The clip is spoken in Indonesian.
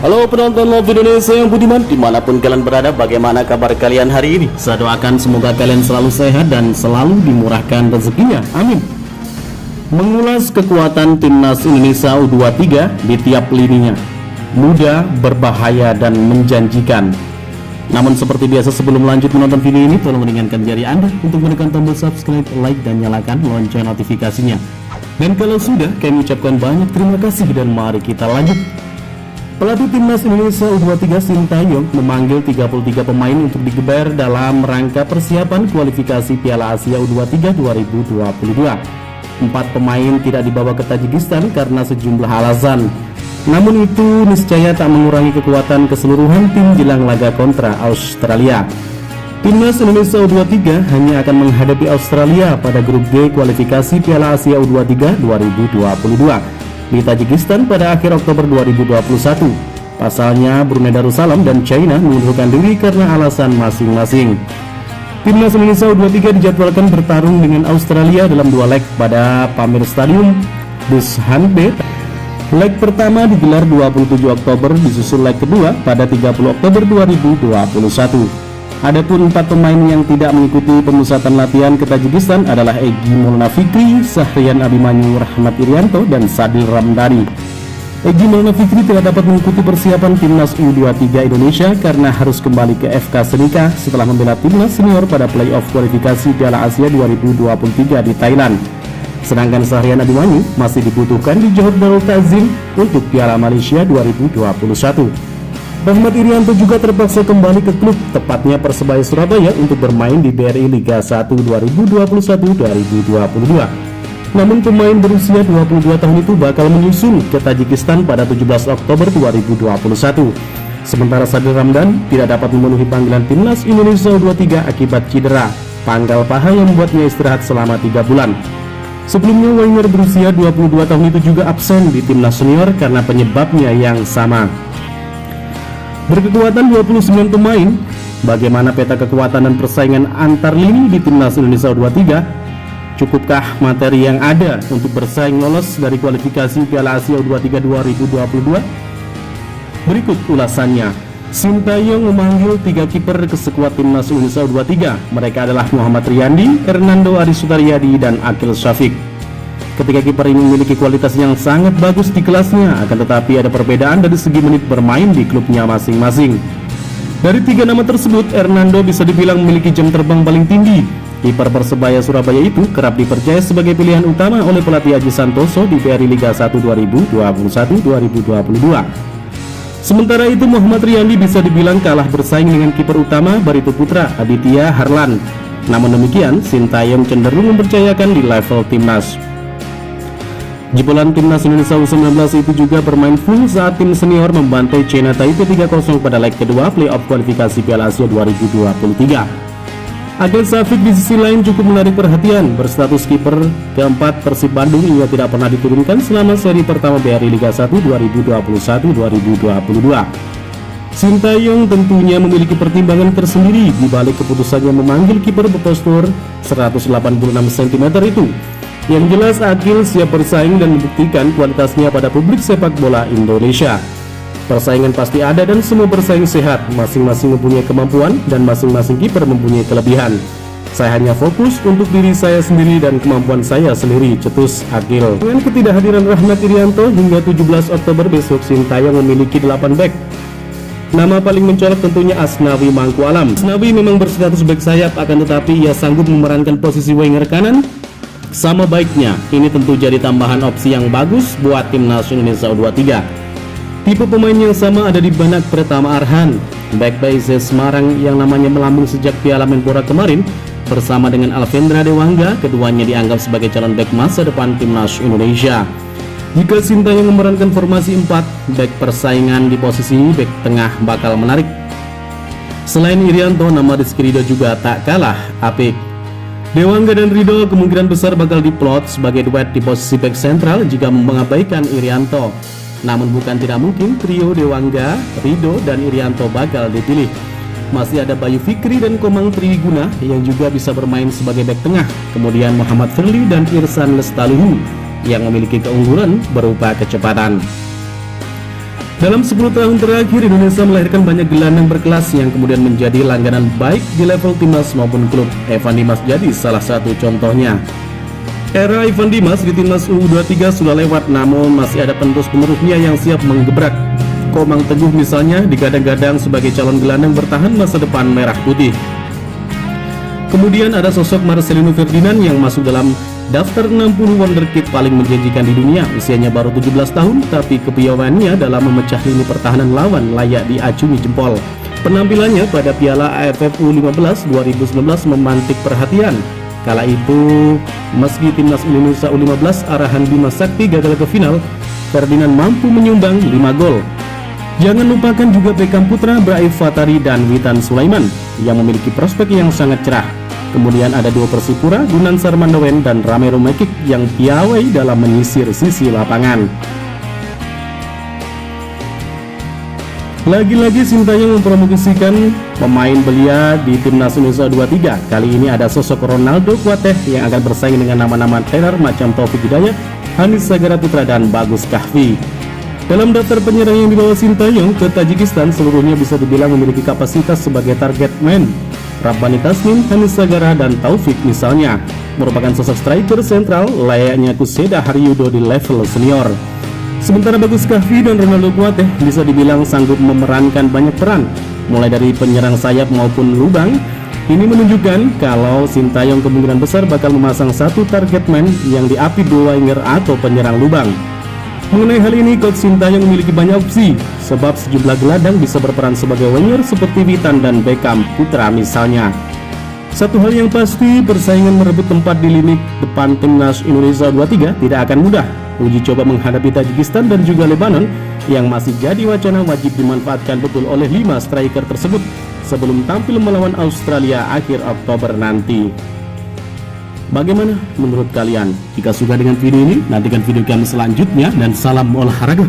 Halo penonton Love Indonesia yang budiman, dimanapun kalian berada, bagaimana kabar kalian hari ini? Saya doakan semoga kalian selalu sehat dan selalu dimurahkan rezekinya, amin. Mengulas kekuatan timnas Indonesia U23 di tiap lininya, muda, berbahaya, dan menjanjikan. Namun seperti biasa, sebelum lanjut menonton video ini, tolong ringankan jari Anda untuk menekan tombol subscribe, like, dan nyalakan lonceng notifikasinya. Dan kalau sudah, kami ucapkan banyak terima kasih dan mari kita lanjut. Pelatih timnas Indonesia U23 Sintayong memanggil 33 pemain untuk digeber dalam rangka persiapan kualifikasi Piala Asia U23 2022. 4 pemain tidak dibawa ke Tajikistan karena sejumlah alasan. Namun itu niscaya tak mengurangi kekuatan keseluruhan tim jelang laga kontra Australia. Timnas Indonesia U23 hanya akan menghadapi Australia pada grup G kualifikasi Piala Asia U23 2022 di Tajikistan pada akhir Oktober 2021. Pasalnya Brunei Darussalam dan China mengundurkan diri karena alasan masing-masing. Timnas Indonesia U23 dijadwalkan bertarung dengan Australia dalam 2 leg pada Pamir Stadium Dushanbe. Leg pertama digelar 27 Oktober, disusul leg kedua pada 30 Oktober 2021. Adapun 4 pemain yang tidak mengikuti pemusatan latihan ke Tajikistan adalah Egy Maulana Fikri, Sahrian Abimanyu, Rahmat Irianto, dan Sadil Ramdhani. Egy Maulana Fikri tidak dapat mengikuti persiapan timnas U23 Indonesia karena harus kembali ke FK Senika setelah membela timnas senior pada playoff kualifikasi Piala Asia 2023 di Thailand. Sedangkan Sahrian Abimanyu masih dibutuhkan di Johor Darul Ta'zim untuk Piala Malaysia 2021. Rahmat Irianto juga terpaksa kembali ke klub, tepatnya Persebaya Surabaya, untuk bermain di BRI Liga 1 2021-2022. Namun pemain berusia 22 tahun itu bakal menyusul ke Tajikistan pada 17 Oktober 2021. Sementara Sadil Ramdhani tidak dapat memenuhi panggilan timnas Indonesia U23 akibat cedera pangkal paha yang membuatnya istirahat selama 3 bulan. Sebelumnya winger berusia 22 tahun itu juga absen di timnas senior karena penyebabnya yang sama. Berkekuatan 29 pemain, bagaimana peta kekuatan dan persaingan antar lini di timnas Indonesia U23? Cukupkah materi yang ada untuk bersaing lolos dari kualifikasi Piala Asia U23 2022? Berikut ulasannya. Sintayong memanggil 3 kiper kesekuat timnas Indonesia U23. Mereka adalah Muhammad Riyandi, Hernando Ari Sutaryadi, dan Akil Syafiq. Ketiga kiper ini memiliki kualitas yang sangat bagus di kelasnya, akan tetapi ada perbedaan dari segi menit bermain di klubnya masing-masing. Dari 3 nama tersebut, Hernando bisa dibilang memiliki jam terbang paling tinggi. Kiper Persebaya Surabaya itu kerap dipercaya sebagai pilihan utama oleh pelatih Aji Santoso di BRI Liga 1 2021-2022. Sementara itu Muhammad Riyandi bisa dibilang kalah bersaing dengan kiper utama Barito Putra Aditya Harlan. Namun demikian, Sintayong cenderung mempercayakan di level timnas. Jebolan timnas Indonesia U19 itu juga bermain full saat tim senior membantai China Taipei 3-0 pada leg kedua playoff kualifikasi Piala Asia 2023. Akil Syafiq di sisi lain cukup menarik perhatian. Berstatus kiper keempat Persib Bandung, ia tidak pernah diturunkan selama seri pertama BRI Liga 1 2021-2022. Sintayong tentunya memiliki pertimbangan tersendiri di balik keputusannya memanggil kiper berpostur 186 cm itu. Yang jelas Akil siap bersaing dan membuktikan kualitasnya pada publik sepak bola Indonesia. Persaingan pasti ada dan semua bersaing sehat, masing-masing mempunyai kemampuan dan masing-masing kiper mempunyai kelebihan. Saya hanya fokus untuk diri saya sendiri dan kemampuan saya sendiri, cetus Akil. Dengan ketidakhadiran Rahmat Irianto hingga 17 Oktober besok, Sintayong memiliki 8 back. Nama paling mencolok tentunya Asnawi Mangku Alam. Asnawi memang berstatus back sayap, akan tetapi ia sanggup memerankan posisi winger kanan. Sama baiknya, ini tentu jadi tambahan opsi yang bagus buat timnas Indonesia U23. Tipe pemain yang sama ada di benak Pratama Arhan, back PSIS Semarang yang namanya melambung sejak Piala Menpora kemarin. Bersama dengan Alvendra Dewangga, keduanya dianggap sebagai calon back masa depan timnas Indonesia. Jika Sintayong memerankan formasi 4, back persaingan di posisi back tengah bakal menarik. Selain Irianto, nama Rizky Ridho juga tak kalah apik. Dewangga dan Ridho kemungkinan besar bakal diplot sebagai duet di posisi back sentral jika mengabaikan Irianto. Namun bukan tidak mungkin trio Dewangga, Ridho, dan Irianto bakal dipilih. Masih ada Bayu Fikri dan Komang Triwiguna yang juga bisa bermain sebagai back tengah. Kemudian Muhammad Firly dan Irsan Lestaluhu yang memiliki keunggulan berupa kecepatan. Dalam 10 tahun terakhir, Indonesia melahirkan banyak gelandang berkelas yang kemudian menjadi langganan baik di level timnas maupun klub. Evan Dimas jadi salah satu contohnya. Era Evan Dimas di timnas U23 sudah lewat, namun masih ada penerus-penerusnya yang siap menggebrak. Komang Teguh misalnya digadang-gadang sebagai calon gelandang bertahan masa depan merah putih. Kemudian ada sosok Marcelino Ferdinand yang masuk dalam daftar 60 wonderkid paling menjanjikan di dunia. Usianya baru 17 tahun, tapi kepiawaiannya dalam memecah lini pertahanan lawan layak diacungi jempol. Penampilannya pada Piala AFF U15 2019 memantik perhatian. Kala itu, meski timnas Indonesia U15 arahan Bima Sakti gagal ke final, Ferdinand mampu menyumbang 5 gol. Jangan lupakan juga Beckham Putra, Braif Fatari, dan Witan Sulaiman yang memiliki prospek yang sangat cerah. Kemudian ada dua Persipura, Gunan Sarmandawen dan Ramiro Mekik yang piawai dalam menyisir sisi lapangan. Lagi-lagi Sintayong mempromosikan pemain belia di timnas Indonesia U23. Kali ini ada sosok Ronaldo Kuateh yang akan bersaing dengan nama-nama tenar macam Taufik Hidayat, Hanis Sagara Putra, dan Bagus Kahvi. Dalam daftar penyerang yang dibawa Sintayong ke Tajikistan, seluruhnya bisa dibilang memiliki kapasitas sebagai target man. Rabbani Tasmin, Hanis Sagara, dan Taufik misalnya merupakan sosok striker sentral layaknya Kuseda Haryudo di level senior. Sementara Bagus Kahvi dan Ronaldo Kuateh bisa dibilang sanggup memerankan banyak peran, mulai dari penyerang sayap maupun lubang. Ini menunjukkan kalau Sintayong kemungkinan besar bakal memasang satu target man yang diapit dua winger atau penyerang lubang. Mengenai hal ini, Coach Sintayong memiliki banyak opsi, sebab sejumlah gelandang bisa berperan sebagai winger seperti Witan dan Beckham Putra misalnya. Satu hal yang pasti, persaingan merebut tempat di lini depan timnas Indonesia U23 tidak akan mudah. Uji coba menghadapi Tajikistan dan juga Lebanon yang masih jadi wacana wajib dimanfaatkan betul oleh 5 striker tersebut sebelum tampil melawan Australia akhir Oktober nanti. Bagaimana menurut kalian? Jika suka dengan video ini, nantikan video kami selanjutnya, dan salam olahraga.